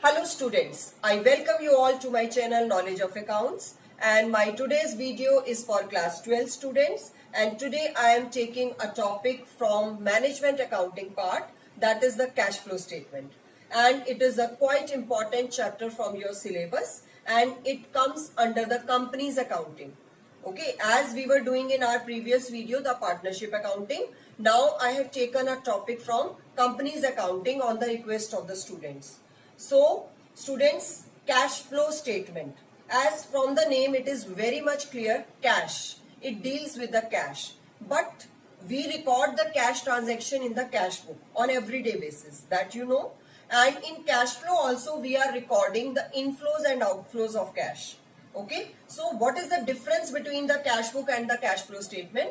Hello students, I welcome you all to my channel Knowledge of Accounts, and my today's video is for class 12 students, and today I am taking a topic from management accounting part, that is the cash flow statement, and it is a quite important chapter from your syllabus and it comes under the company's accounting. Okay, as we were doing in our previous video, the partnership accounting, now I have taken a topic from company's accounting on the request of the students. So, students, cash flow statement. As from the name, it is very much clear, cash. It deals with the cash. But we record the cash transaction in the cash book on everyday basis, that you know. And in cash flow also, we are recording the inflows and outflows of cash. Okay, so what is the difference between the cash book and the cash flow statement?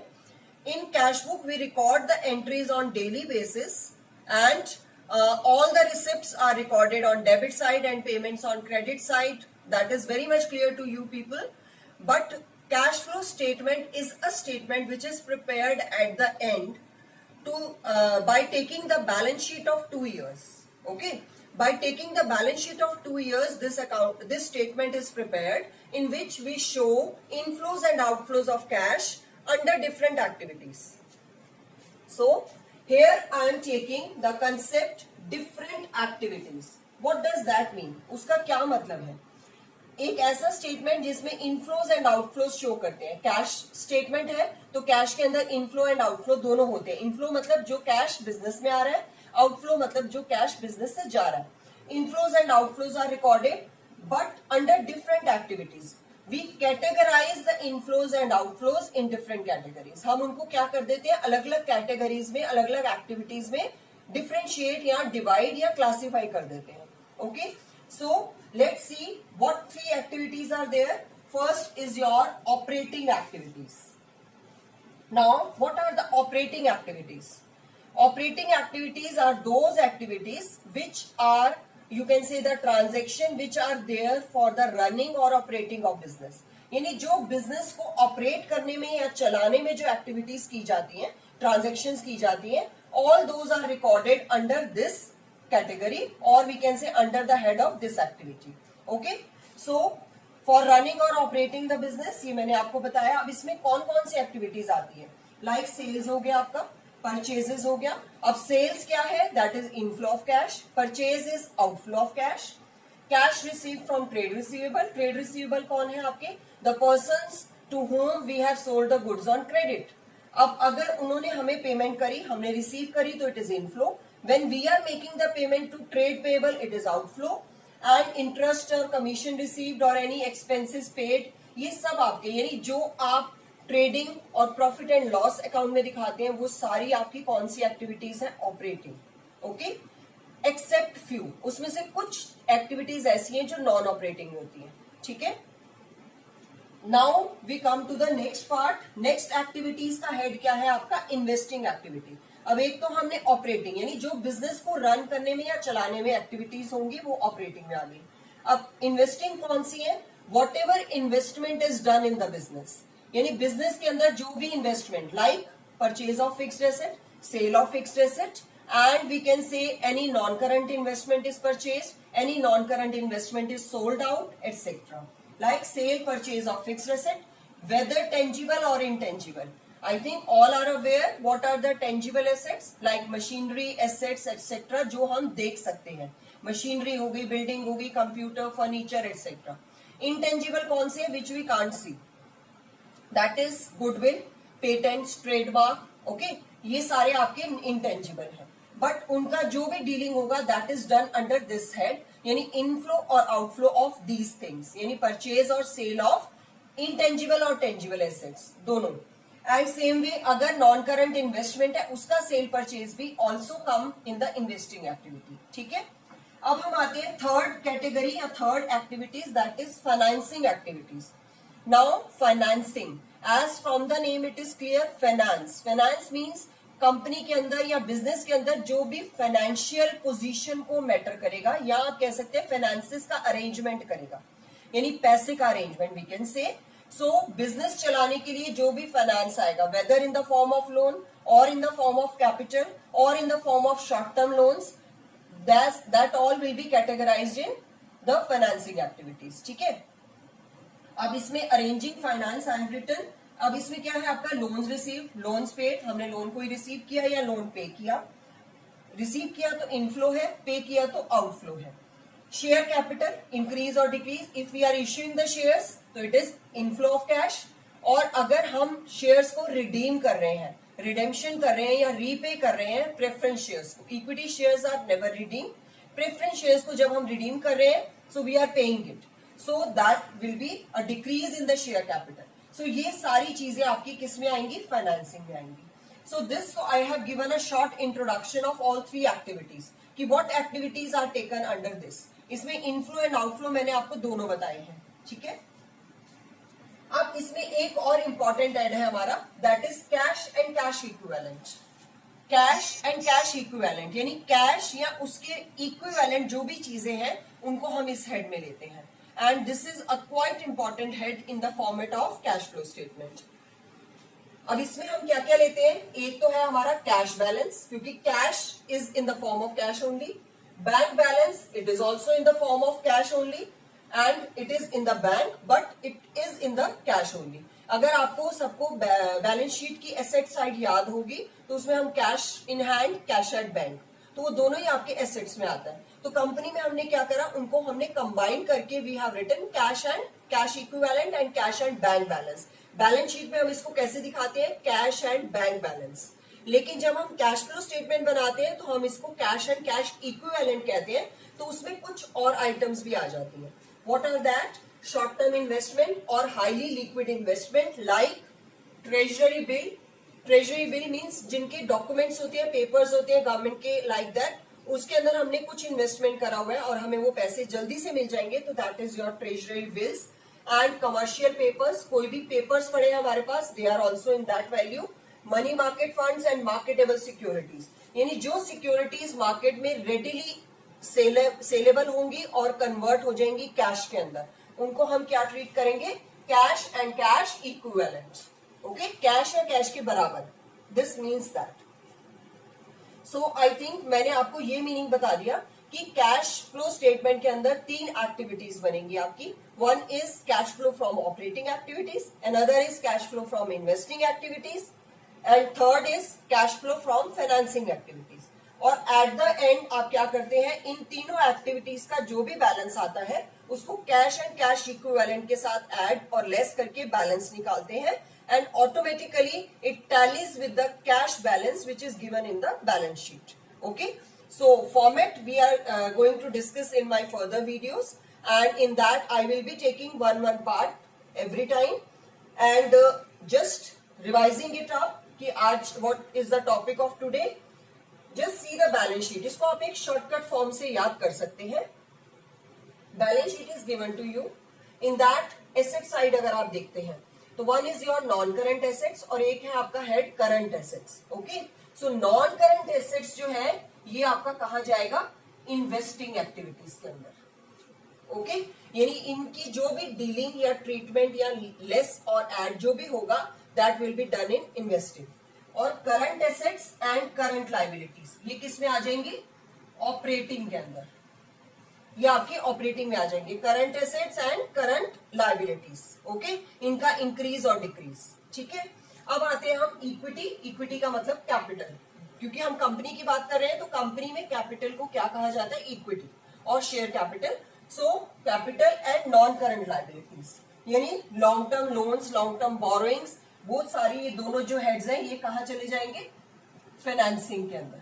In cash book, we record the entries on daily basis, and all the receipts are recorded on debit side and payments on credit side. That is very much clear to you people. But cash flow statement is a statement which is prepared at the end to by taking the balance sheet of 2 years. Okay, by taking the balance sheet of 2 years, this statement is prepared, in which we show inflows and outflows of cash under different activities. So here I am taking the concept different activities. What does that mean? उसका क्या मतलब है? एक ऐसा statement जिसमें inflows and outflows show करते हैं. Cash statement है तो कैश के अंदर इनफ्लो एंड आउटफ्लो दोनों होते हैं. इनफ्लो मतलब जो कैश बिजनेस में आ रहा है, आउटफ्लो मतलब जो कैश बिजनेस से जा रहा है. Inflows and outflows are recorded but under different activities. We categorise the inflows and outflows in different categories. हम उनको क्या कर देते हैं, अलग अलग कैटेगरीज में, अलग अलग एक्टिविटीज में डिफरेंशिएट या डिवाइड या क्लासिफाई कर देते हैं. Okay, so let's see what three activities are there. First is your operating activities. Now, what are the operating activities? Operating activities are those activities which are, you can say, the transaction which are there for the running or operating of business. यानी जो business को operate करने में या चलाने में जो activities की जाती हैं, ट्रांजेक्शन्स की जाती हैं, all those are recorded under this category, or we can say under the head of this activity. Okay, so for running or operating the business, ये मैंने आपको बताया. अब इसमें कौन कौन सी एक्टिविटीज आती है, लाइक सेल्स हो गया, आपका परचेजेस हो गया. अब सेल्स क्या है, that is inflow of cash. Purchase is outflow of cash. Cash receive from trade receivable. Trade receivable कौन है आपके, the persons to whom we have sold the goods on credit. अब अगर उन्होंने हमें पेमेंट करी, हमने रिसीव करी, तो it is inflow. When we are making the payment to trade payable, it is outflow. And interest or commission received or any expenses paid, ये सब आपके, यानी जो आप ट्रेडिंग और प्रॉफिट एंड लॉस अकाउंट में दिखाते हैं, वो सारी आपकी कौन सी एक्टिविटीज है, ऑपरेटिंग. ओके, एक्सेप्ट फ्यू, उसमें से कुछ एक्टिविटीज ऐसी हैं जो नॉन ऑपरेटिंग होती है. ठीक है, now we come to the next part. Next activities का हेड क्या है आपका, इन्वेस्टिंग एक्टिविटी. अब एक तो हमने ऑपरेटिंग, यानी जो बिजनेस को रन करने में या चलाने में एक्टिविटीज होंगी, वो ऑपरेटिंग में आ गई. अब इन्वेस्टिंग कौन सी है, whatever investment is done in the business, यानी बिजनेस के अंदर जो भी investment, like purchase of fixed asset, sale of fixed asset, and we can say any non-current investment is purchased, any non-current investment is sold out, etc. Like sale, purchase of fixed asset, whether tangible or intangible. I think all are aware what are the tangible assets, like machinery, assets, etc. जो हम देख सकते हैं. Machinery हो गई, building हो गई, computer, furniture, etc. Intangible कौन से, which we can't see, that is goodwill, patents, trademark. Okay, ये सारे आपके intangible हैं. बट उनका जो भी डीलिंग होगा, that is done under this head, यानी इनफ्लो और आउटफ्लो ऑफ दीज थिंग्स, यानी परचेज और सेल ऑफ इंटेंजिबल और टेंजिबल एसेट्स दोनों. एंड सेम वे अगर नॉन करंट इन्वेस्टमेंट है, उसका सेल परचेज भी also come in the investing activity. ठीक है, अब हम आते हैं थर्ड कैटेगरी या third activities, that is financing activities. Now financing, as from the name it is clear, finance. Finance means company के अंदर या बिजनेस के अंदर जो भी फाइनेंशियल पोजीशन को मैटर करेगा, या आप कह सकते हैं फाइनेंसिस का अरेंजमेंट करेगा, यानी पैसे का arrangement we can say. So business चलाने के लिए जो भी फाइनेंस आएगा, whether in the form of loan और in the form of capital और in the form of short term loans, that all will be categorized in the financing activities. ठीक है, अब इसमें arranging finance I have written. अब इसमें क्या है आपका लोन्स रिसीव, लोन्स पेड, हमने लोन को ही रिसीव किया या लोन पे किया. रिसीव किया तो इनफ्लो है, पे किया तो आउटफ्लो है. शेयर कैपिटल इंक्रीज और decrease, if we are issuing the shares तो it is inflow of cash. और अगर हम शेयर्स को रिडीम कर रहे हैं, रिडेम्पशन कर रहे हैं या रीपे कर रहे हैं प्रेफरेंस शेयर्स को, equity shares are never redeem, preference shares को जब हम रिडीम कर रहे हैं so we are paying it, so that will be a decrease in the share capital. So ये सारी चीजें आपकी किस में आएंगी, फाइनेंसिंग में आएंगी. So this I have given a short introduction of all three activities कि what activities are taken under this. इसमें इनफ्लो एंड आउटफ्लो मैंने आपको दोनों बताए हैं. ठीक है, अब इसमें एक और इंपॉर्टेंट ऐड है हमारा, that is cash and cash equivalent. Cash and cash equivalent यानी कैश या उसके इक्विवेलेंट जो भी चीजें हैं उनको हम इस हेड में लेते हैं. And this is a quite important head in the format of cash flow statement. अब इसमें हम क्या क्या लेते हैं, एक तो है हमारा कैश बैलेंस, क्योंकि cash is in the form of cash only. Bank balance, it is also in the form of cash only and it is in the bank but it is in the cash only. अगर आपको सबको balance sheet की asset side याद होगी तो उसमें हम cash in hand, cash at bank, तो वो दोनों ही आपके एसेट्स में आता है. तो कंपनी में हमने क्या करा, उनको हमने कंबाइन करके we have written cash and cash equivalent and cash and bank balance. Balance sheet में हम इसको कैसे दिखाते हैं, कैश एंड बैंक बैलेंस. लेकिन जब हम कैश फ्लो स्टेटमेंट बनाते हैं तो हम इसको कैश एंड कैश इक्विवेलेंट कहते हैं. तो उसमें कुछ और आइटम्स भी आ जाती है. What are that? Short-term investment or highly liquid investment like treasury bill. Treasury bill means जिनके डॉक्यूमेंट्स होते हैं, पेपर्स होते हैं गवर्नमेंट के, like that. उसके अंदर हमने कुछ इन्वेस्टमेंट करा हुआ है और हमें वो पैसे जल्दी से मिल जाएंगे, तो that is your treasury bills. And commercial papers, कोई भी पेपर्स पड़े हैं हमारे पास, they are also in that value. Money market funds and marketable securities यानी जो सिक्योरिटीज मार्केट में रेडिली सेलेबल होंगी और कन्वर्ट हो जाएंगी कैश के अंदर, उनको हम क्या ट्रीट करेंगे, cash and cash equivalent. Okay, cash या कैश के बराबर, this means that. So I think मैंने आपको ये मीनिंग बता दिया कि कैश फ्लो स्टेटमेंट के अंदर तीन एक्टिविटीज बनेंगी आपकी. One is cash flow from operating activities, another is cash flow from investing activities and third is cash flow from financing activities. और एट द एंड आप क्या करते हैं, इन तीनों एक्टिविटीज का जो भी बैलेंस आता है उसको कैश एंड कैश इक्विवेलेंट के साथ ऐड और लेस करके बैलेंस निकालते हैं and automatically it tallies with the cash balance which is given in the balance sheet. Okay, so format we are going to discuss in my further videos and in that I will be taking one part every time and just revising it up कि आज what is the topic of today. Just see the balance sheet, इसको आप एक shortcut form से याद कर सकते हैं. Balance sheet is given to you. In that asset side अगर आप देखते हैं तो one is your non current assets और एक है आपका head current assets. Okay, so non current assets जो है ये आपका कहा जाएगा, इन्वेस्टिंग एक्टिविटीज के अंदर. ओके, यानी इनकी जो भी डीलिंग या ट्रीटमेंट या लेस और एड जो भी होगा that will be done in investing. और current assets and current liabilities ये किस में आ जाएंगी, ऑपरेटिंग के अंदर. ये आपके ऑपरेटिंग में आ जाएंगे, current assets and current liabilities. Okay, इनका इंक्रीज और डिक्रीज. ठीक है, अब आते हैं हम इक्विटी. इक्विटी का मतलब कैपिटल, क्योंकि हम कंपनी की बात कर रहे हैं तो कंपनी में कैपिटल को क्या कहा जाता है, इक्विटी और share capital. So capital and non current liabilities यानी long term loans, long term borrowings, वो सारी ये दोनों जो हेड्स हैं ये कहां चले जाएंगे, फाइनेंसिंग के अंदर.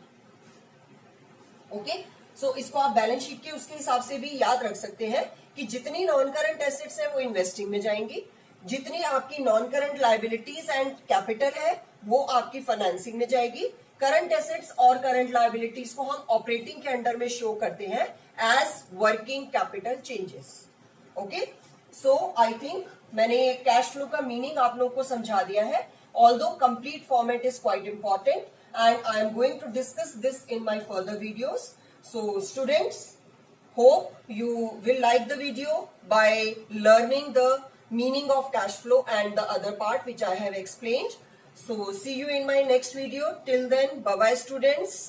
ओके, सो इसको आप बैलेंस शीट के उसके हिसाब से भी याद रख सकते हैं कि जितनी नॉन करंट एसेट्स है वो इन्वेस्टिंग में जाएंगी, जितनी आपकी non current liabilities and capital है वो आपकी फाइनेंसिंग में जाएगी. करंट एसेट्स और करंट लाइबिलिटीज को हम ऑपरेटिंग के अंडर में शो करते हैं as working capital changes. Okay, so I think मैंने कैश फ्लो का मीनिंग आप लोगों को समझा दिया है. Although complete format is quite important and I am going to discuss this in my further videos. So students, hope you will like the video by learning the meaning of cash flow and the other part which I have explained. So see you in my next video. Till then, bye bye students.